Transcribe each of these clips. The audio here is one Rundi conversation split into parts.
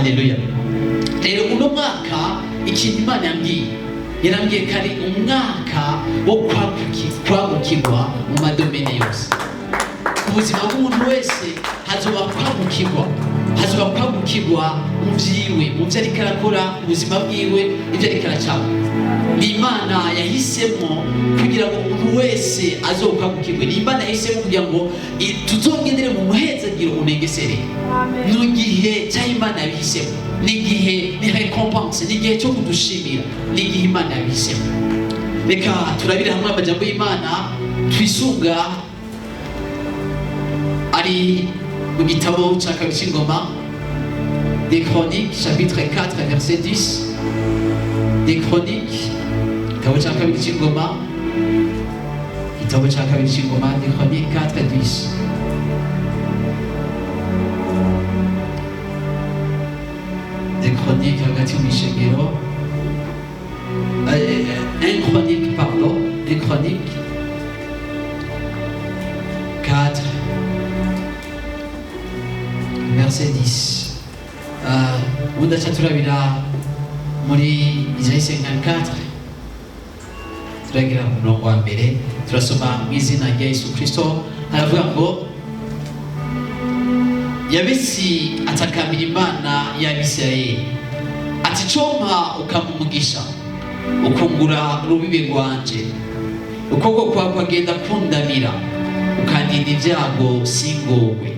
Haleluya. Rero uno mwaka ikintu Imana yarambwiye kari umwaka wo kwagukirwa mu madomene yose. Ubuzima bw'umuntu wese hazoba kwagukirwa mu vyiwe, mu vyo ariko arakora, ubuzima bwiwe, ivyo ariko aracamo. Ni Imana yahisemo kugira ngo umuntu wese azokwagukirwe. Ni Imana yahisemo kugira ngo tuzogendere mu muhezagiro unengesereye. Ni gihe cya Imana yabihisemo, ni gihe ni recompense, ni gihe cyo kudushimira, ni gihe Imana yabihisemo. Reka turabire hamwe amajambo y'Imana twisunga ari mu gitabo cya kabiri cy'ingoma, des Chroniques chapitre 4 verset 10. Des Chroniques igitabo cya kabiri cy'ingoma, igitabo cya kabiri cy'ingoma, des Chroniques 4 10. Des Chroniques hagati mu ishengero, un Chronique pardon, des Chroniques 4 verset 10. Ubundi aca turabira muri Isaïe 54, turagira ku murongo wa mbere, turasoma mu izina rya Yesu Kristo. Haravuga ngo Yabesi atakambira Imana y'Abisirayeli ati compa ukamumugisha ukungura urubibe rwanje, ukuboko kwawe kwagenda kundamira ukandinda ibyago singorwe.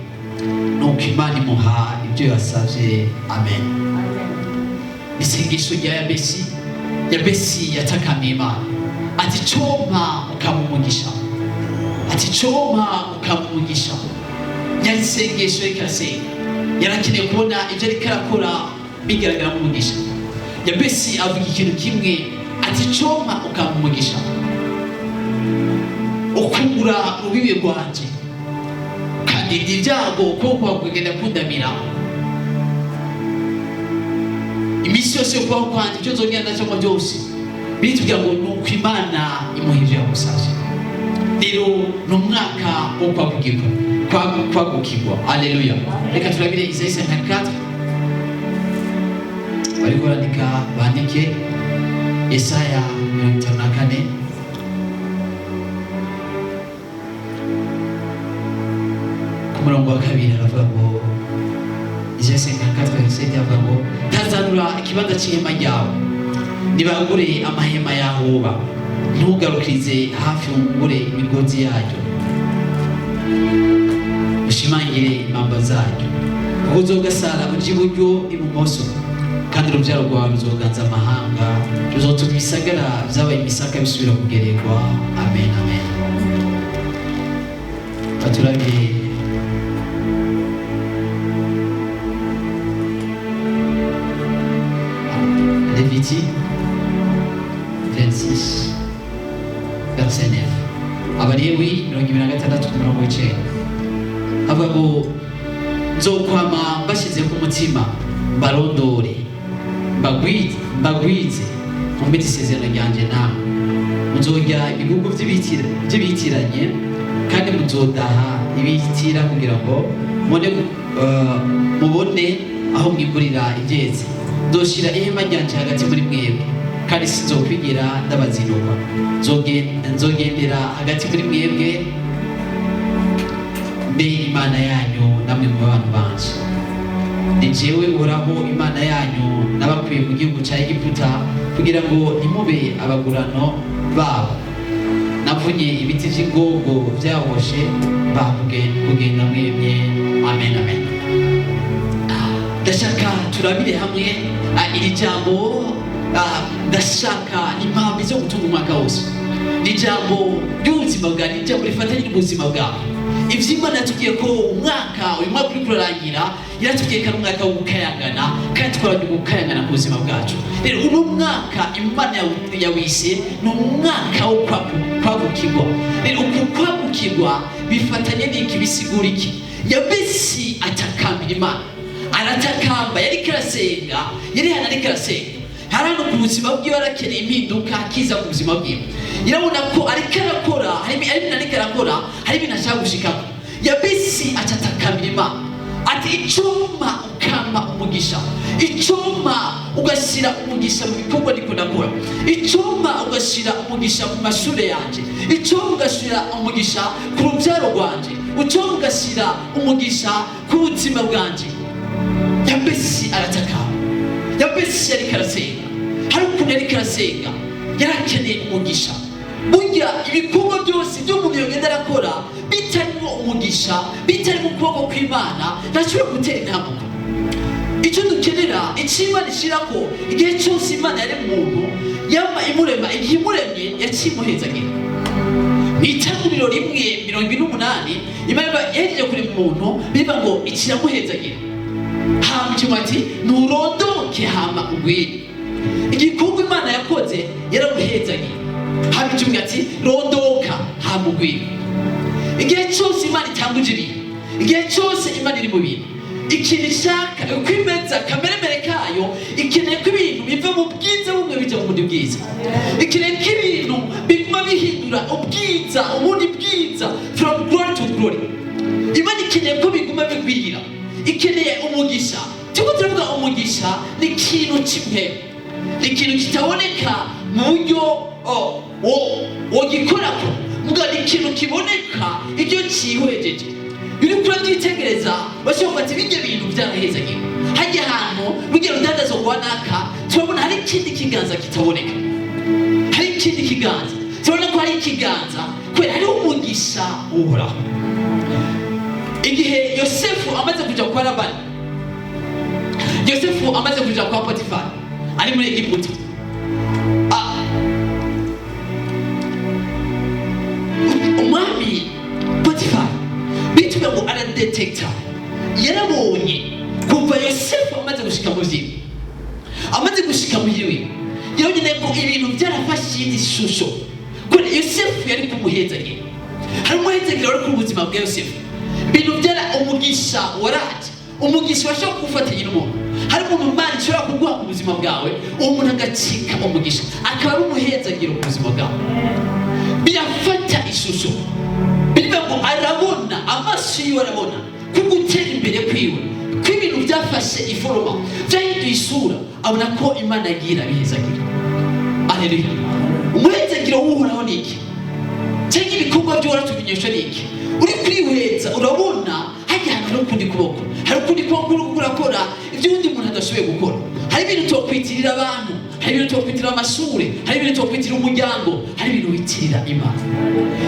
Nuko Imana imuha ibyo yasavye. Amen. Isengesho rya Yabesi yatakamiye Imana ati compa ukamumugisha, ati compa ukamumugisha. Yari isengesho rikasenga, yarakeneye kubona ibyo ariko arakora bigaragara mu mugisha. Yabesi avuga ikintu kimwe ati compa ukamumugisha, ukungura urubibe rwanje, ukandinda ibyago ukuboko kwawe kugenda kundamira. Iminsi yose yo kubaho kwanje ibyo nzogenda ndacamo byose bitubwira ngo nuko Imana imuha ibyo yamusavye. Rero ni umwaka wo kwagukirwa. Haleluya. Reka turabire Isaïe 54, bariko barandika bandike Yesaya 54 ku murongo wa kabiri. Aravuga ngo Isaïe 54 verset 10, avuga ngo tazanura ikibanza c'ihema ryawe, nibagure amahema yahoba, ntugarukirize hafi wungure imigozi yaryo, ushimangire impamba zaryo, kuko uzogasara uje iburyo n'ibumoso, kandi urubyaro rwawe ruzoganza amahanga, ruzotuma ibisagara vyabaye imisaka bisubira kugererwa. Amen, amen. Baturabiye Lévitique 26 verset 9. Abalewi 26 ku murongo w'icenda avuga ngo nzokwama mbashyize ku mutima, mbarondore, mbagwize mumbete isezerano ryanje namwe. Muzorya ibihugu vy'ibitiranye, kandi muzodaha ibitira kugira ngo mubone aho mwimburira ivyeze. Nzoshira ihema ryanje hagati muri mwebwe, kandi sinzokwigira ndabazinukwa. Nzogendera hagati muri mwebwe, mbe Imana yanyu namwe mu bantu banje. Ni jewe Uhoraho Imana yanyu nabakuye mu gihugu ca Egiputa kugira ngo ntimube abagurano babo. Navunye ibiti vy'ingogo vyaboshe kugenda mwemye. Amen, amen. Ndashaka turabire hamwe iri jambo. Ndashaka impamvu zo gutunga umwaka wose, ni jambo ry'ubuzima bwawe, ni jambo rifatanye n'ubuzima bwawe. Ivyo Imana yatubwiye ko uyu mwaka uriko urarangira, yaratubwiye ko ari umwaka wo gukayangana, kandi twaranye gukayangana mu buzima bwacu. Rero uno mwaka Imana yawise ni umwaka wo kwagukirwa. Rero uku kwagukirwa bifatanye n'iki, bisigura iki? Yabesi atakambira Imana, aratakamba, yariko arasenga, yari hano ariko arasenga. Harano ku buzima bwiwe arakeneye impinduka kiza ku buzima bwiwe. Irabona ko ariko arakora, hari ibintu arakora, hari ibintu ashaka gushikako. Yabesi atakambira Imana ati icuma ukama umugisha, ugashyira umugisha mu bikorwa ndiko ndakora, icompa ugashyira umugisha mu mashuri yanjye, icompa ugashyira umugisha ku rubyaro rwanjye, icompa ugashyira umugisha ku buzima bwanjye. Yabesi aratakamba, Yabesi yariko arasenga, hari ukuntu yariko arasenga, yarakeneye umugisha. Burya ibikorwa byose by'umuntu yogenda arakora bitarimo umugisha, bitarimo ukuboko kw'Imana, ntashobora gutera intambwe. Icyo dukenera, icyo Imana ishirako igihe cyose Imana yaremye umuntu, yama imurema, igihe imuremye yaciye imuhezagira. Mw'itanguriro 1:28 Imana yahejeje kurema umuntu, bivuga ngo ikiramuhezagira. Hama icyuma ati nurondoke hama ugwire. Igikorwa Imana yakoze yaramuhezagira. Hama icyuma ati rondoka hama ugwire. Igihe cyose Imana itanguje ibintu, igihe cyose Imana iri mu bintu, ikintu ishaka kwimeza kameremere kayo, ikeneye ko ibintu biva mu bwiza bumwe bijya mu bundi bwiza, ikeneye ko ibintu biguma bihindura ubwiza ubundi bwiza, from glory to glory. Imana ikeneye ko biguma bigwira, ikeneye umugisha. Tuko turavuga umugisha ni ikintu kimwe, ni ikintu kitaboneka mu buryo wogikorako, muga ni ikintu kiboneka ibyo cyihwejeje. Uri kurabyitegereza bashobora ati bijye bintu byarahezagiye, hajya ahantu rugira rudandazo kwa naka, turabona hari ikindi kiganza kitaboneka, hari ikindi kiganza, turabona ko hari ikiganza kubera hari umugisha uhoraho. Igihe Yosefu amaze kuja kwa Labani, Yosefu amaze kuja kwa Potifari ari muri Egiputa, umwami Potifari bituga ngo aradetekta, yarabonye kuva Yosefu amaze gushika mu vyiwe, amaze gushika muhiriwe, yabonye ko ibintu byarafashe iyindi shusho. Kubera Yosefu yari kumuhezagira, hari umuhezagira wari ku buzima bwa Yosefu, ibintu byara umugisha waraje, umugisha washobora kugufatanya n'umuntu. Hari umuntu Imana ishobora kuguha ku buzima bwawe, uwo muntu agacika umugisha, akaba ari umuhezagiro ku buzima bwawe. Birafata ishusho, bivuga ngo arabona, amaso yiwe arabona kugutera imbere kwiwe, ko ibintu byafashe iforoma, byahinduye isura, abona ko Imana agira bihezagira. Aleluya. Umuhezagiro w'uhoraho ni iki? Cyangwa ibikorwa byo waratumenyesha ni iki? Uri kwiheza urabona hajya ahantu n'ukundi kuboko, hari ukundi kuboko urakora ibyo undi muntu adashoboye gukora. Hari ibintu tokwitirira abantu, hari ibintu tokwitirira amashuri, hari ibintu tokwitirira umuryango, hari ibintu witirira Imana.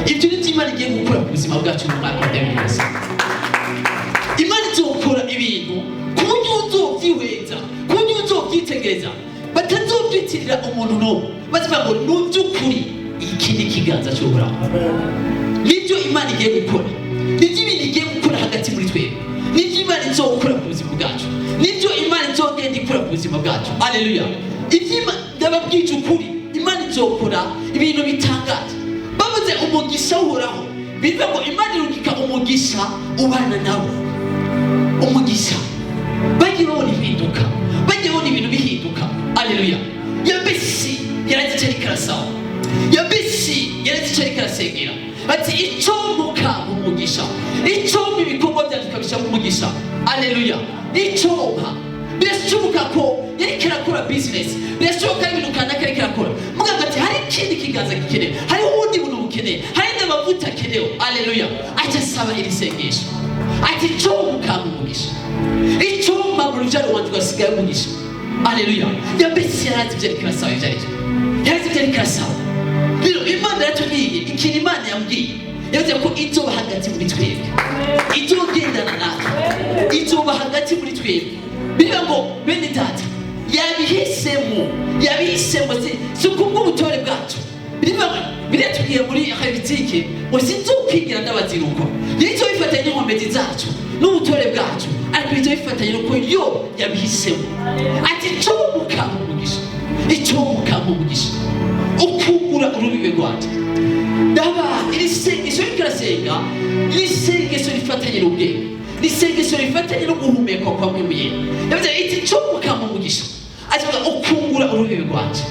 Ibyo ni Imana igiye gukora ku buzima bwacu mu mwaka wa 2020. Imana izokora ibintu ku buryo uzobyihweza, ku buryo uzobyitegereza, batazobyitirira umuntu n'umwe, bavuga ngo n'uby'ukuri iki ni ikiganza cy'Uhoraho. Nibyo Imana igiye gukora, nibyo ibintu igiye gukora hagati muri twebwe, nibyo Imana izokora ku buzima bwacu, nibyo Imana izogenda ikora ku buzima bwacu. Aleluya. Ibyo ndababwije ukuri, Imana izokora ibintu bitangaje. Bavuze umugisha w'Uhoraho, bivuga ngo Imana irungika umugisha ubana nabo. Umugisha bagiye babona impinduka, bagiye babona ibintu bihinduka. Aleluya. Yabesi yaragiye karasaba, Yabesi yaragiye karasengera, ati icombuka umugisha, icomba ibikorwa byacu kabisha umugisha. Aleluya. Icomba birashoboka ko yari kirakora business, birashoboka ibintu kanaka yari kirakora, muganga ati hari ikindi kiganza gikeneye, hari ubundi buntu bukeneye, hari n'amavuta akeneye. Aleluya. Acha saba iri sengesho, ati icombuka umugisha, icomba mu rujaro wanjye gasigaye umugisha. Aleluya. Yabesi yaragiye karasaba ibyaje, yaragiye karasaba. Biro Imana yatubwiye, ikintu Imana yambwiye, yavuze ko izoba hagati muri twebwe, izogendana natwe, izoba hagati muri twebwe. Bivuga ngo bene data yabihisemo si kubw'ubutore bwacu. Biratubwiye muri Habitike ngo sinzokwigira n'abaziruko, nizo bifatanye n'inkomezi zacu n'ubutore bwacu, ariko izo bifatanye nuko yo yabihisemo. Ati comuka umugisha, icomuka umugisha, ukugura urubibe rwanje. Daba iri sengesho rikarasenga, iri sengesho rifatanye n'ubwenge, iri sengesho rifatanye no guhumeka kwa mwibuye. Yavuze iti comuka umugisha, avuga ukungura urubibe rwanje.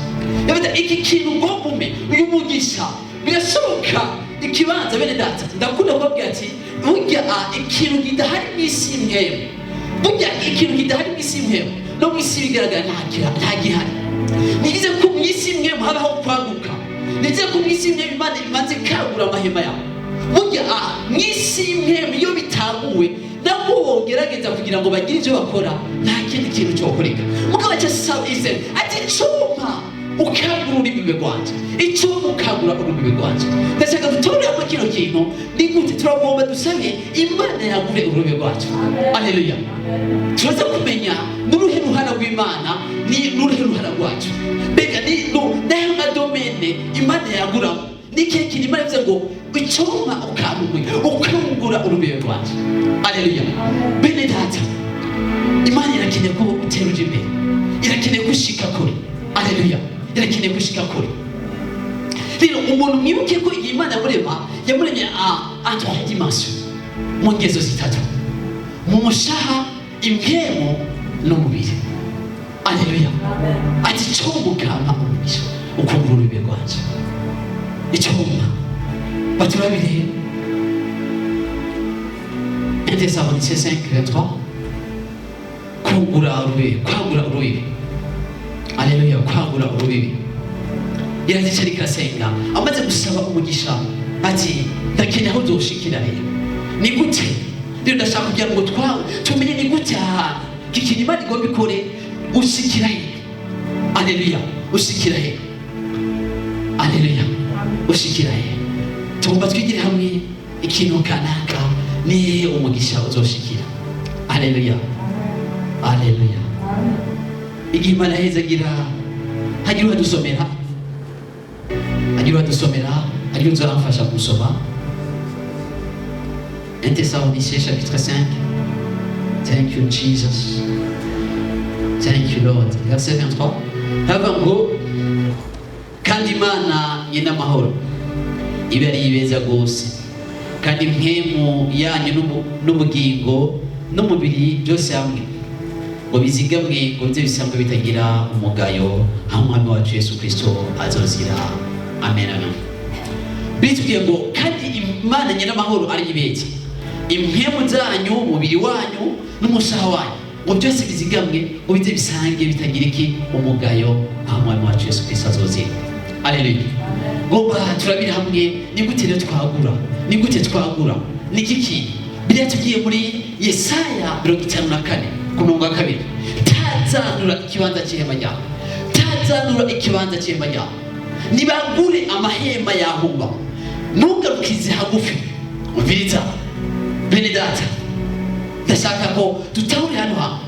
Yavuze iki kintu ngomume uyu mugisha birashoboka ikibanza. Bene data ndakunda kubabwira ati burya ikintu kidahari mw'isi imwe, burya ikintu kidahari mw'isi imwe no mu isi bigaragara nta gihari. Nigize ko mu isi imwe habaho kwaguka, nigize ko mu isi imwe Imana imaze kagura amahema yawe. Burya mu isi imwe iyo bitaguwe nabo wogerageza kugira ngo bagire ivyo bakora, nta kindi kintu cyo koreka. Mugabo cyasaba ise ati cuma ukagura ururimi rwanje, icyo ukagura ururimi rwanje. Ndashaka dutore hamwe kino kintu, ni gute turagomba dusabe Imana yagure ururimi rwacu. Haleluya. Turaza kumenya n'uruhe ruhara rw'Imana ni n'uruhe ruhara rwacu. Mbega ni nayo madomene Imana yagura ni kihe kintu Imana ivuze ngo icuma ukagura ururimi rwacu. Haleluya. Bene data, Imana irakeneye ko utera uje imbere, irakeneye gushika kure. Haleluya. Irakeneye gushika kure. Rero umuntu mwibuke ko igihe Imana yamuremye en trois dimensions, mu ngezo zitatu: mu mushaha, impwemu n'umubiri. Haleluya. Ati cumukama umugisha ukungura ururimi rwanje. Icuma baturabire 1 Thessaloniciens 5:23, kwagura ururimi. Haleluya. Kwagura ururimi. Yaragiye arikasenga amaze gusaba umugisha, ati ndakeneye aho uzoshikira rero. Ni gute rero ndashaka kugira ngo tumenye ni gute kiki Imana igomba ikore ushikira he. Haleluya. Ushikira he. Haleluya. Ushikira he. Tugomba twigire hamwe ikintu kanaka ni umugisha uzoshikira. Haleluya. Haleluya. Igihe Imana hezagira hagira udusomera, hagira uzamfasha gusoma 1 Thessaloniciens chapitre 5. Thank you Jesus, thank you Lord. Verset 23 hava ngo kandi Imana nyina amahoro ibe ari ibeza gose, kandi impwemu yanyu n'ubugingo n'umubiri byose hamwe ngo bizigamwe ngo bye bisanzwe bitagira umugayo, aho Umwami wacu Yesu Kristo azozira. Amen, amen. Bitubwiye ngo kandi Imana nyina amahoro ari ibeza, impwemu zanyu, umubiri wanyu n'umushaha wanyu ngo byose bizigamwe ngo bye bisange bitagira iki umugayo, aho Umwami wacu Yesu Kristo azozira. Haleluya. Ngomba turabira hamwe ni gute rero twagura ni kiki. Biriya tugiye muri Yesaya 54 ku murongo wa 2, tazanura ikibanza cy'ihema ryawe, tazanura ikibanza cy'ihema ryawe, nibagure amahema yahuba, ntugarukize hagufi. Umviriza bene data, ndashaka ko tutahure hano hamwe.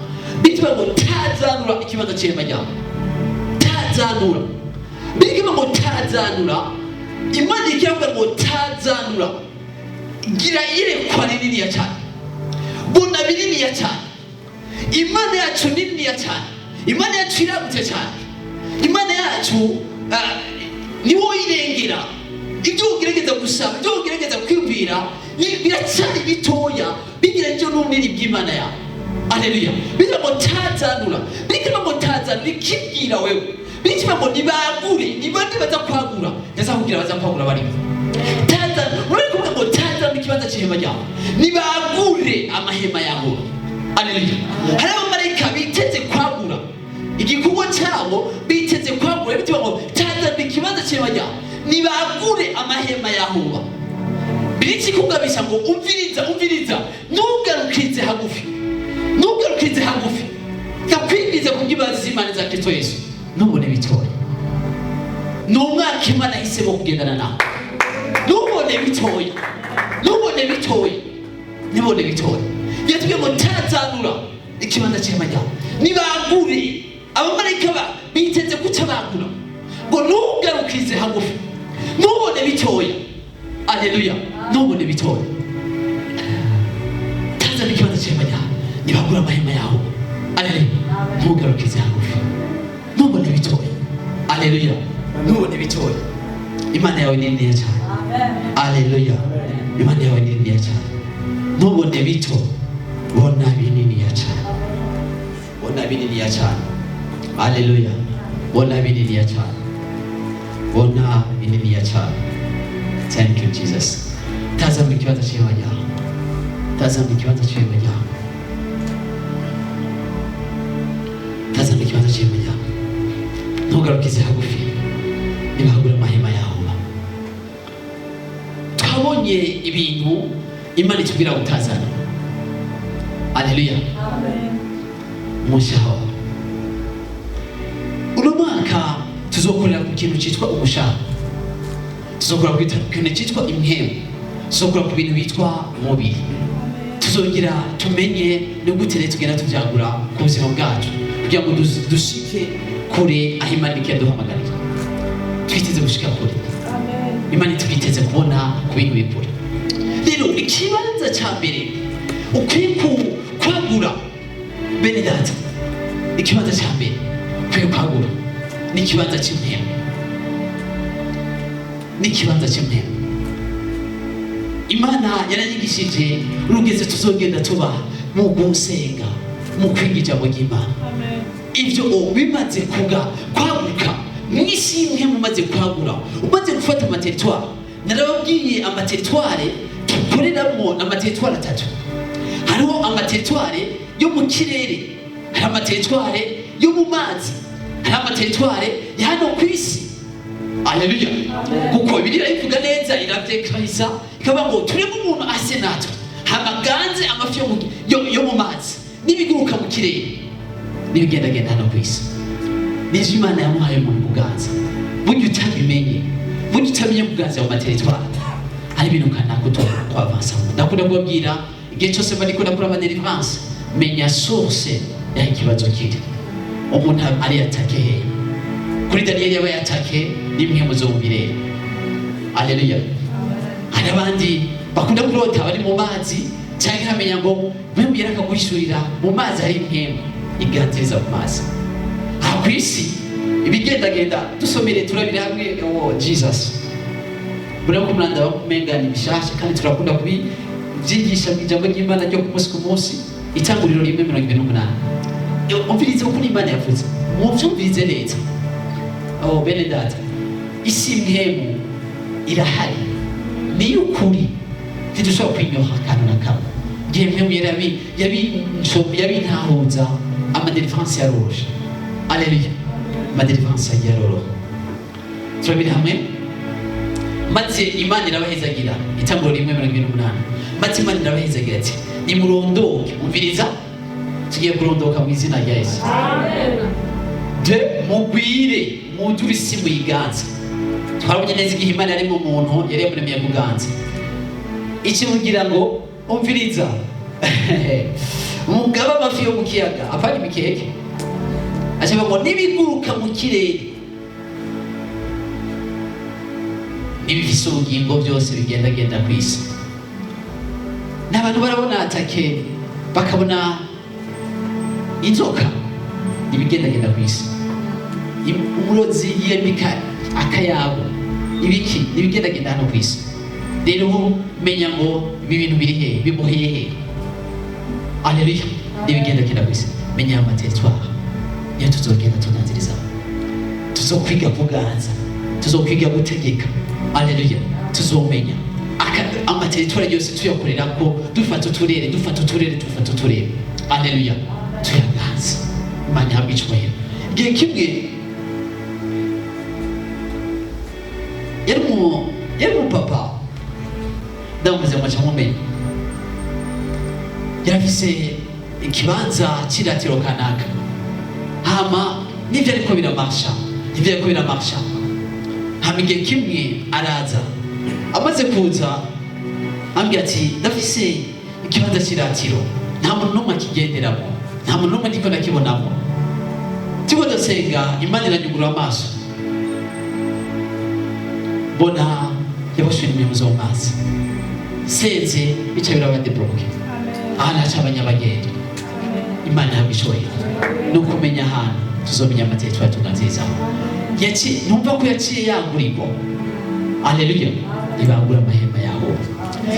Bitwa ngo tazanura ikibanza cy'ihema ryawe, tazanura. Bitwa ngo tazanura, Imana ikivuga ngo tazanura, gira irekwa rininiya cyane, bona bininiya cyane. Imana yacu niniya cyane, Imana yacu iragutse cyane, Imana yacu ni wowe irengera. Ibyo ugerageza gusaba, ibyo ugerageza kwibwira biracyari bitoya bigereranyije n'ubunini bw'Imana yawe. Haleluya. Bitwa ngo tazanura, bitwa ngo tazanura ikibwira wewe, bitwa ngo nibagure, nibandi baza kwagura, ndazakubwira baza kwagura bari tazanura. Uriko ngo tazanura ikibanza cy'ihema ryawe, nibagure amahema yawe. Haleluya. Hari abamarayika biteze kwagura igikorwa cyabo, biteze kwagura. Bitwa ngo tazanura ikibanza cy'ihema ryawe, nibagure amahema yahuba. Biriki kugabisha ngo umviriza ntugarukize hagufi, ntugarukize hagufi, ndakwingiza kugibaza z'Imana za Kristo Yesu. Nubone bitoya, n'umwaka Imana ihisemo kugendana nawe. Nubone bitoya. Yatubwiye ngo tazanura ikibanza cy'ihema ryawe, nibagure. Abamarayika biteze kutabagura ngo ntugarukize hagufi, nubone bitoya. Haleluya. Nubone bitoya, tazanura ikibanza cy'ihema ryawe, nibagure amahema yawe. Haleluya. Ntugarukize hagufi, nubone bitoya. Haleluya. Nubone bitoya. Imana yawe ni nini cyane. Haleluya. Imana yawe ni nini cyane. Nubone bito, bona binini cyane, bona binini cyane. Haleluya. Bona binini cyane, bona binini cyane. Thank you Jesus. Tazama ikibanza cy'ihema ryawe, tazama ikibanza cy'ihema ryawe, ikibanza cy'imenya ntugarukize hagufi nibahagura amahema yawe. Twabonye ibintu Imana itubwira gutazana. Haleluya. Mushaho uno mwaka tuzokorera ku kintu cyitwa ubushaka, tuzokorera ku kintu cyitwa impemu, tuzokorera ku bintu bitwa umubiri. Tuzogira tumenye no gute tugenda tubyagura ku buzima bwacu kugira ngo dushike kure aho Imana ikaduhamagarira. Twiteze gushika kure. Imana itwiteze kubona ku bintu bikura. Rero ikibanza cya mbere ukwiye kwagura bene data, ikibanza cya mbere ukwiye kwagura ni ikibanza cy'impemu. Ni ikibanza cy'impemu. Imana yaranyigishije urugeze tuzogenda tuba mu gusenga, mu kwiga ijambo ry'Imana. Ibyo bimaze kwaguka mwisi y'imwe mumaze kwagura, umaze gufata amateritwari. Narababwiye amateritwari tukoreramo amateritwari atatu. Hariho amateritwari yo mu kirere, hari amateritwari yo mu mazi, hari amateritwari ya hano ku isi. Haleluya. Kuko Bibiliya ivuga neza iravyekahisa ikaba ngo turebe umuntu ase natwe, hamaganze amafi yo mu mazi n'ibiguruka mu kirere n'ibigendagenda hano ku isi. Nizo Imana yamuhaye umuntu kuganza. Burya utabimenye, burya utamenye kuganza mu materitwari, hari ibintu kanaka twavansa. Ndakunda kubabwira igihe cyose bariko nakora amadelivrance, menya source ya ikibazo kiri. Umuntu ari atake he? Kuri Daniel yaba yatake nimwe muzo mubirere. Haleluya. Hari abandi bakunda kurota bari mu mazi cyangwa amenya ngo mwembi yarakaguhishurira mu mazi hari impemu iganziriza mu mazi. Ku isi ibigendagenda dusomere turabire hamwe. Jesus burako muranda kumengana ibishasha kandi turakunda kubyigisha mu ijambo ry'Imana ryo ku munsi ku munsi. Itanguriro 1:28. Umvirize uko Imana yavuze, muvyumvirize neza. Bene data, isi impemu irahari, ni ukuri ntidushobora kwinyoha akantu na kamwe. Igihe impemu yabintahuza amadelivrance yaroroje. Haleluya. Amadelivrance yaroroje. Turabire hamwe. Maze Imana irabahezagira. Itanguriro 1:28. Maze Imana irabahezagira ati nimurondoke. Umviriza, tugiye kurondoka mu izina rya Yesu. Amen. Mugwire mujuri isi muyiganza. Twabonye neza igihe Imana yari mu muntu yari yamuremeye kuganza. Iki mugira ngo umviriza mugaba amafi yo mu kiyaga apana imikeke. Ashaka ngo nibiguruka mu kirere, n'ibifise ubugingo byose bigendagenda ku isi. N'abantu barabona atake bakabona inzoka ibigendagenda ku isi. Umurozi yemika akayabo ibiki nibigendagenda hano ku isi. Rero menya ngo ibi bintu biri he, bimuheye he. Haleluya. Nibigendagenda ku isi. Menya amateritwari niyo tuzogenda tunanziriza, tuzokwiga kuganza, tuzokwiga gutegeka. Haleluya. Tuzomenya amateritwari yose tuyakorera ko dufata uturere. Haleluya. Tuyaganza. Imana yabicumeye. Igihe kimwe yari mu papa ndamuze mwacha mumenye, yarafise ikibanza kiratiro kanaka. Hama nivyo ariko biramarcha. Hama igihe kimwe araza, amaze kuza ambwira ati ndafise ikibanza kiratiro, nta muntu n'umwe akigenderamo, nta muntu n'umwe ndiko nakibonamo. Tuko ndasenga Imana iranyugura amaso, bona yabashwe n'imiyobozi w'amazi senze bica birabadebloke. Aha naca abanyabagenda. Imana yabishoboye no kumenya ahantu tuzomenya amateritwari tunanziza. Numva ko yaciye yangurirwa. Haleluya. Ibangura amahema yaho.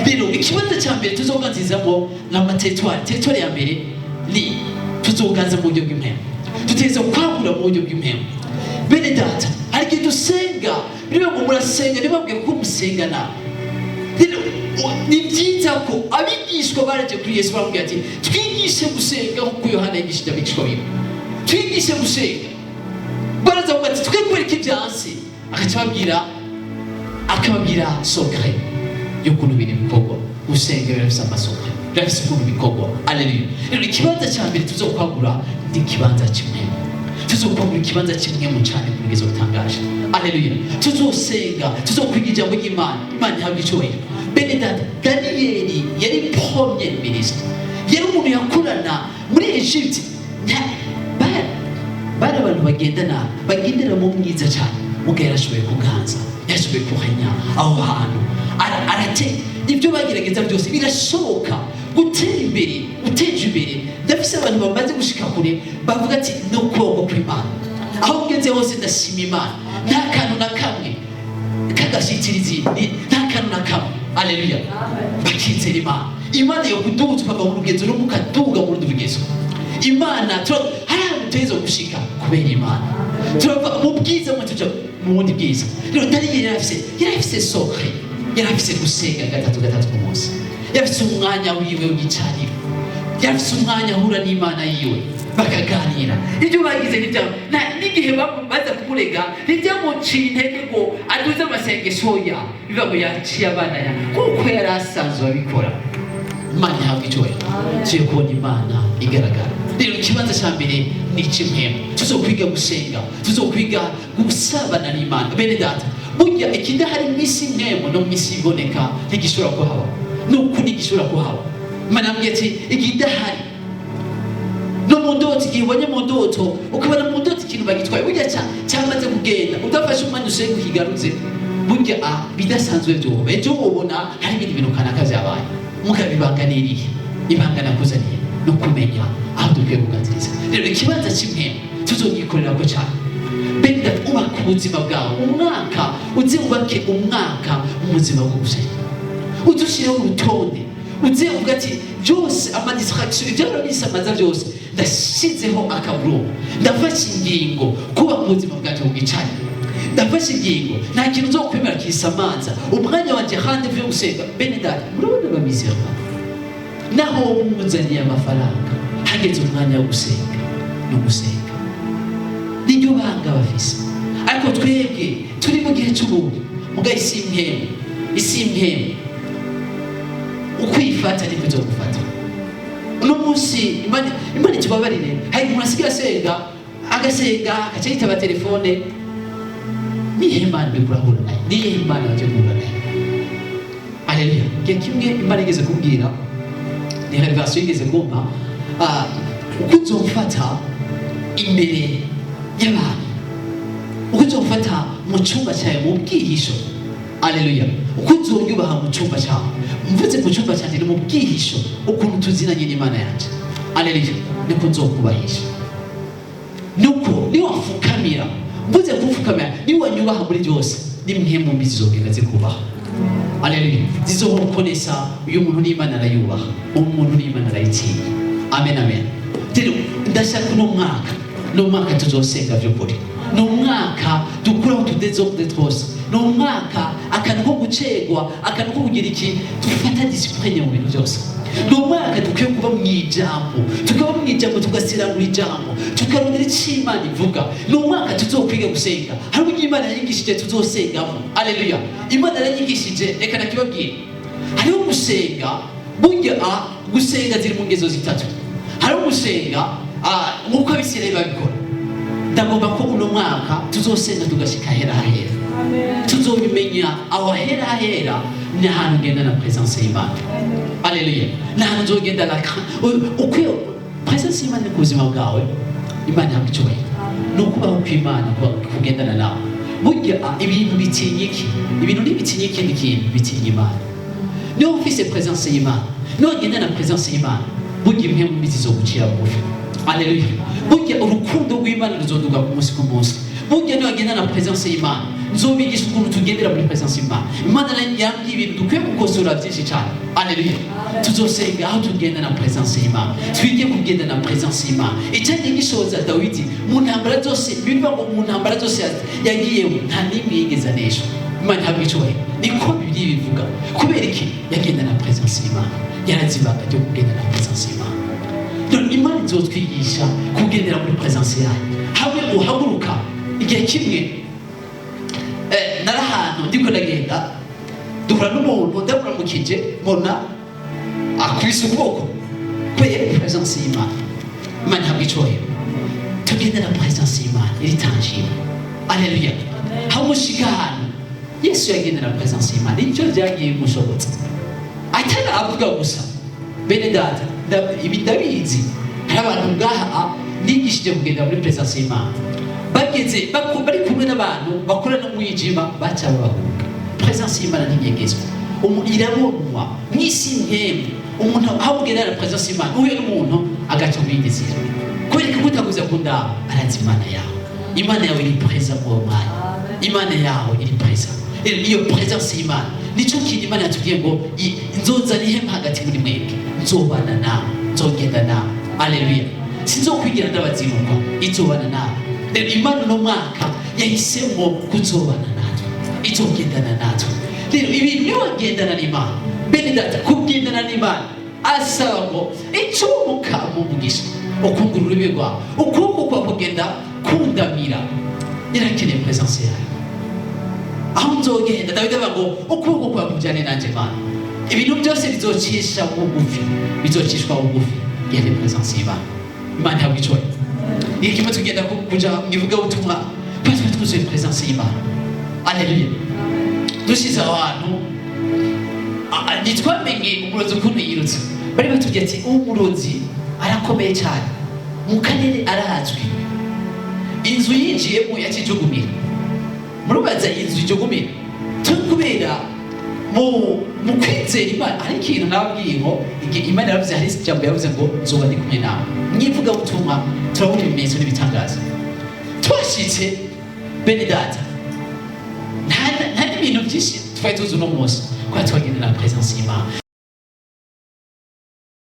Rero ikibanza cya mbere tuzoganzizamo n'amateritwari. Teritwari ya mbere ni tuzoganza mu buryo bw'impemu. Tuteza kwagura mu buryo bw'impemu. Bene data, hari igihe dusenga niba ngo murasenga ntibabwire ko musengana. Ni byiza ko abigishwa baraje kuri Yesu bamubwira ati twigishe gusenga nk'uko Yohana yigishije abigishwa biwe. twigishe gusenga. Baraza kuvuga ati twe kubera iki byansi, akababwira sokre y'ukuntu biri bikorwa. Gusenga birafise amasokre, birafise ukuntu bikorwa. Haleluya. Rero ikibanza cya mbere tuzokwagura ni ikibanza kimwe. Tuzokwagura ikibanza kimwe mu cyane kubigezo bitangaje. Haleluya. Tuzosenga, tuzokwiga ijambo ry'Imana. Imana ihabwa icyubahiro. Bene data, Daniyeli yari premier ministre. Yari umuntu yakurana muri Egypte. Bari abantu bagendera mu mwiza cyane. Mugera yarashoboye kuganza, yarashoboye kuhanya aho hantu. Arate ibyo bagerageza byose birashoboka gutera imbere, uteje imbere. Ndafise abantu bamaze gushika kure bavuga ati no kwoko kw'Imana. Aho ngeze hose ndashima Imana. Nta kantu na kamwe kagashitirizi, nta kantu na kamwe. Haleluya. Bakizera Imana. Imana yo kuduza ukava mu rugezo n'umukaduga mu rundi rugezo. Imana tezo gushika kubera Imana. Turava mu bwiza mu tuja mu bundi bwiza. Rero Daniyeli yarafise sokre, yarafise gusenga gatatu ku munsi. Yarafise umwanya wiwe w'icariro, yarafise umwanya ahura n'Imana yiwe bakaganira. Ibyo bagize n'igihe baza kumurega ntibyamuciye intege ngo aduze amasengesho ya biva ngo yaciye abana ya kuko yari asanzwe abikora. Imana ihabwa icyubahiro. Tugiye kubona Imana igaragara. Rero ikibanza cya mbere ni kimwe. Tuzokwiga gusenga, tuzokwiga gusabana n'Imana. Bene data, burya ikidahari mu isi mwemo no mu isi iboneka ntigishobora kuhaba. Nuko ntigishobora kuhaba. Imana yambwiye ati ikidahari no mu ndoto, igihe ubonye mu ndoto ukabona mu ndoto ikintu bagitwaye burya cyamaze kugenda udafashe umwanya usenga ukigarutse, burya bidasanzwe byoba ejo ubona hari ibindi bintu kanaka byabaye. Mukabibanganiriye ibanga nakuzaniye no kumenya aho dukwiye kuganiriza. Rero ikibanza kimwe tuzogikorera ko cyane. Benda ubaka ubuzima bwawe umwaka, uze ubake umwaka mu buzima bwo gusenga. Udushireho urutonde, uze uvuga ati byose amadistraction ibyo bisamaza byose ndashizeho akaburo. Ndafashe ingingo kuba mu buzima bwacu bw'icanye. Ndafashe ingingo nta kintu zo kwemera kisamaza. Umwanya wanje hande vyo gusenga. Bene data, murabona bamizerwa. Naho muzaniye amafaranga hageze umwanya wo gusenga no gusenga. Niryo banga bafise. Ariko twebwe turi mu gihe cy'ubundi muga isi impemu ukwifata ni kuzo gufata. Uno munsi Imana itubabarire. Hari umuntu asigaye asenga agaca yitaba telefone. Nihe Imana bikurahura nayo, nihe Imana baje guhura nayo. Haleluya. Kimwe Imana igeze kubwira ni revelation igeze kumpa uko uzofata imbere y'abantu, uko uzofata mu cyumba cyawe mu bwihisho. Haleluya. Uko uzonyubaha mu cyumba cyawe, mvuze mu cyumba cyanjye mu bwihisho, ukuntu tuzinanye n'Imana yanjye. Haleluya. Niko nzokubahisha, nuko niwafukamira, mvuze kufukamira niwanyubaha muri byose nimwe mu mbizi zogenda zikubaha. Haleluya. Zizokonesa uyu muntu n'Imana arayubaha, umuntu n'Imana arayitinya. Amen, amen. Rero ndashaka no mwaka tuzosenga by'ukuri. No mwaka dukuraho tudezobde twose. No mwaka akantu ko gucegwa, akantu ko kugira iki dufata discipline mu bintu byose. No mwaka dukwiye kuba mu ijambo, tukaba mu ijambo tugasirangura ijambo, tukarondera icyo Imana ivuga. No mwaka tuzokwiga gusenga. Hari ubwo Imana yigishije tuzosengamo. Haleluya. Imana yigishije, reka nakibabwira. Hariho gusenga, burya gusenga ziri mu ngezo zitatu. Hariho gusenga nk'uko Abisirayeli babikora. Ndagomba ko uno mwaka tuzosenga tugashika hera. Tuzobimenya aho hera ni ahantu ngenda na presence y'Imana. Haleluya. Ni ahantu nzogenda na uko presence y'Imana ku buzima bwawe. Imana yabicoye no kubaho kw'Imana kugendana nawe. Burya ibintu bitinyiki, ibintu n'ibitinyiki n'ikintu bitinya Imana. Niyo ufise presence y'Imana, niyo ngenda na presence y'Imana, burya imwe mu mbizi zo gucira bugufi. Haleluya. Burya urukundo rw'Imana ruzoduga ku munsi ku munsi. Burya niyo ngenda na presence y'Imana, nzobigisha ukuntu tugendera muri presence y'Imana. Imana yambwiye ibintu dukwiye gukosora byinshi cyane. Haleluya. Tuzosenga aho tugenda na presence y'Imana, twige kugenda na presence y'Imana. Icyari gishoza Dawidi mu ntambara zose, bivuga ngo mu ntambara zose yagiyemo nta nimwe yigeze anesha. Imana yabicoye niko Bibiliya bivuga. Kubera iki? Yagenda na presence y'Imana, yarazibaga cyo kugenda na presence y'Imana. none imana izotwigisha kugendera muri presence yayo. Hamwe uhaguruka igihe kimwe nari ahantu ndiko ndagenda duhura n'umuntu ndamuramukije mbona akubise ukuboko kubera presence y'Imana. Imana ihabwa icyubahiro. Tugendera presence y'Imana iri tangible. Alleluia. Hamushika ahantu Yesu yagendera presence y'Imana nicyo byagiye bimushobotsa. Atari avuga gusa bene data ibi ndabizi hari abantu ngaha nigishije kugenda muri presence y'Imana bageze bari kumwe n'abantu bakorana n'umwijima baca babahuga. Presence y'Imana ntinyegezwa irabonwa mw'isi nk'emwe. Umuntu aho ugendera presence y'Imana uhuye n'umuntu agaca mwindizira kubera ko utaguze kundaba arazi Imana yawe. Imana yawe iri presence mu mwanya. Imana yawe iri presence. Iyo presence y'Imana nicyo kintu Imana yatubwiye ngo nzozana ihema hagati muri mwebwe, nzobana nawe, nzogenda nawe. Alleluia. Sinzokwigira ndabazinuka, izobana nawe. Rero Imana no mwaka yahisemo kuzobana natwe, izogendana natwe. Rero ibi niyo wagendana n'Imana bene data. Kugendana n'Imana asaba ngo icyo mukamuvugisha ukungurura urubibe rwawe, ukuboko kwa kugenda kundamira. Irakeneye presence yawe. Aho nzogenda Dawidi avuga ngo ukuboko kwa kujyane nanjye Mana. Ibintu byose bizocisha bugufi, bizocishwa bugufi yende presence y'Imana. Imana ihabwa icyubahiro. Ni kimwe tugenda kuja ngivuga ubutumwa parce que tuzuye presence y'Imana. Alleluia. Dushize abantu nitwamenye umurozi ukuntu yirutse. Bari batubwiye ati umurozi arakomeye cyane mu karere arazwi. Inzu yinjiyemo yakijugumira. Murubaza inzu ijugumira tukubera mu kwizera Imana. Hari ikintu nababwiye ngo Imana yaravuze, hari ijambo yavuze ngo nzoba ndi kumwe nawe. Mwivuga ubutumwa turabona ibimenyetso n'ibitangaza. Twashitse bene data nta n'ibintu byinshi twari tuzi uno munsi kuba twagendera na presence y'Imana.